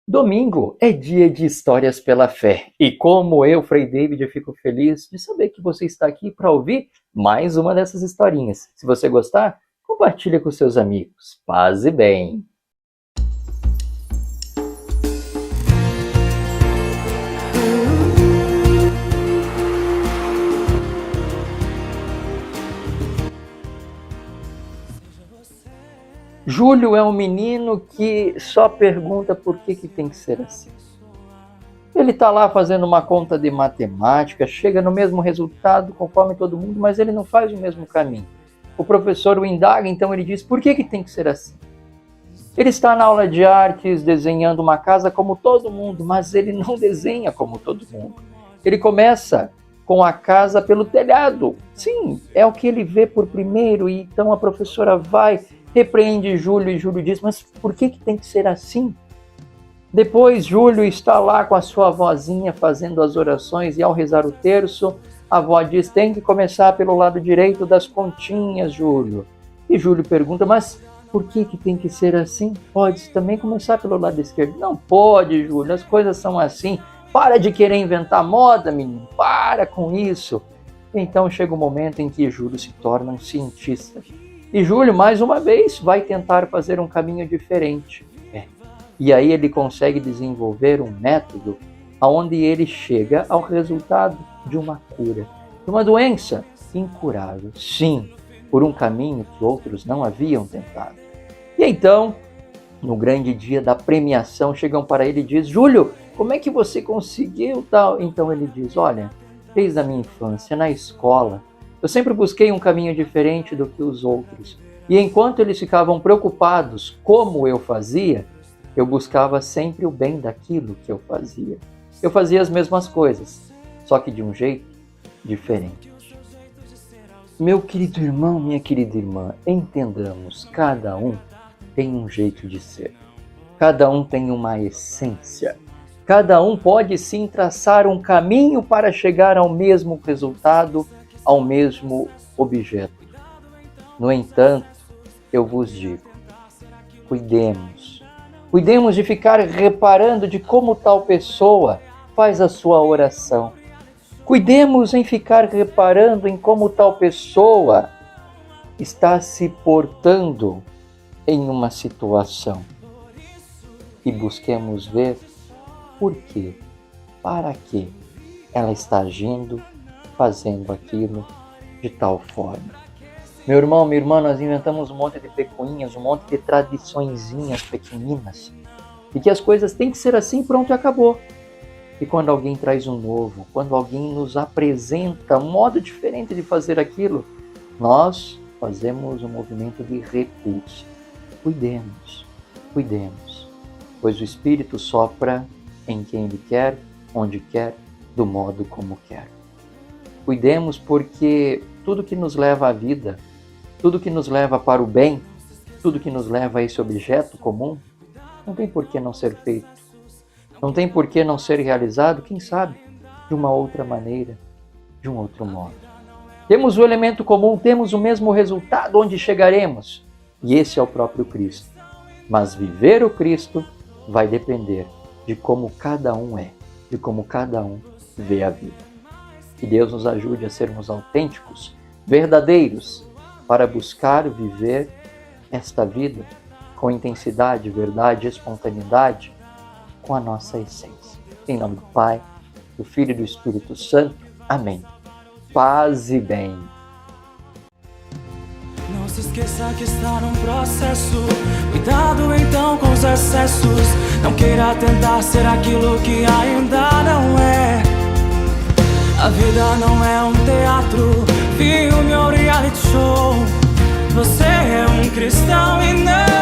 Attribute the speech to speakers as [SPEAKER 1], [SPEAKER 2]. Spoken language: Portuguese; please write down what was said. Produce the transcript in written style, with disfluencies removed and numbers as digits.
[SPEAKER 1] Domingo é dia de Histórias pela Fé. E como eu, Frei David, eu fico feliz de saber que você está aqui para ouvir mais uma dessas historinhas. Se você gostar, compartilhe com seus amigos. Paz e bem. Júlio é um menino que só pergunta por que tem que ser assim. Ele está lá fazendo uma conta de matemática, chega no mesmo resultado conforme todo mundo, mas ele não faz o mesmo caminho. O professor o indaga, então ele diz, por que tem que ser assim? Ele está na aula de artes desenhando uma casa como todo mundo, mas ele não desenha como todo mundo. Ele começa com a casa pelo telhado. Sim, é o que ele vê por primeiro, e então a professora repreende Júlio e Júlio diz, mas por que tem que ser assim? Depois Júlio está lá com a sua avózinha fazendo as orações e ao rezar o terço, a avó diz, tem que começar pelo lado direito das continhas, Júlio. E Júlio pergunta, mas por que tem que ser assim? Pode também começar pelo lado esquerdo. Não pode, Júlio, as coisas são assim. Para de querer inventar moda, menino, para com isso. Então chega o momento em que Júlio se torna um cientista. E Júlio, mais uma vez, vai tentar fazer um caminho diferente. E aí ele consegue desenvolver um método onde ele chega ao resultado de uma cura, de uma doença incurável. Sim, por um caminho que outros não haviam tentado. E então, no grande dia da premiação, chegam para ele e dizem, Júlio, como é que você conseguiu tal? Então ele diz, olha, desde a minha infância, na escola, eu sempre busquei um caminho diferente do que os outros. E enquanto eles ficavam preocupados como eu fazia, eu buscava sempre o bem daquilo que eu fazia. Eu fazia as mesmas coisas, só que de um jeito diferente. Meu querido irmão, minha querida irmã, entendamos, cada um tem um jeito de ser. Cada um tem uma essência. Cada um pode sim traçar um caminho para chegar ao mesmo resultado, ao mesmo objeto. No entanto, eu vos digo, cuidemos de ficar reparando de como tal pessoa faz a sua oração. Cuidemos em ficar reparando em como tal pessoa está se portando em uma situação. E busquemos ver por quê, para que ela está agindo, fazendo aquilo de tal forma. Meu irmão, minha irmã, nós inventamos um monte de pecuinhas, um monte de tradiçõezinhas pequeninas. E que as coisas têm que ser assim, pronto e acabou. E quando alguém traz um novo, quando alguém nos apresenta um modo diferente de fazer aquilo, nós fazemos um movimento de repulsa. Cuidemos, pois o Espírito sopra em quem Ele quer, onde quer, do modo como quer. Cuidemos porque tudo que nos leva à vida, tudo que nos leva para o bem, tudo que nos leva a esse objeto comum, não tem por que não ser feito. Não tem por que não ser realizado, quem sabe, de uma outra maneira, de um outro modo. Temos o elemento comum, temos o mesmo resultado onde chegaremos, e esse é o próprio Cristo. Mas viver o Cristo vai depender de como cada um é, de como cada um vê a vida. Que Deus nos ajude a sermos autênticos, verdadeiros, para buscar viver esta vida com intensidade, verdade, espontaneidade, com a nossa essência. Em nome do Pai, do Filho e do Espírito Santo. Amém. Paz e bem.
[SPEAKER 2] Não se esqueça que está num processo. Cuidado então com os excessos. Não queira tentar ser aquilo que ainda não é. A vida não é um teatro, filme ou reality show. Você é um cristão e não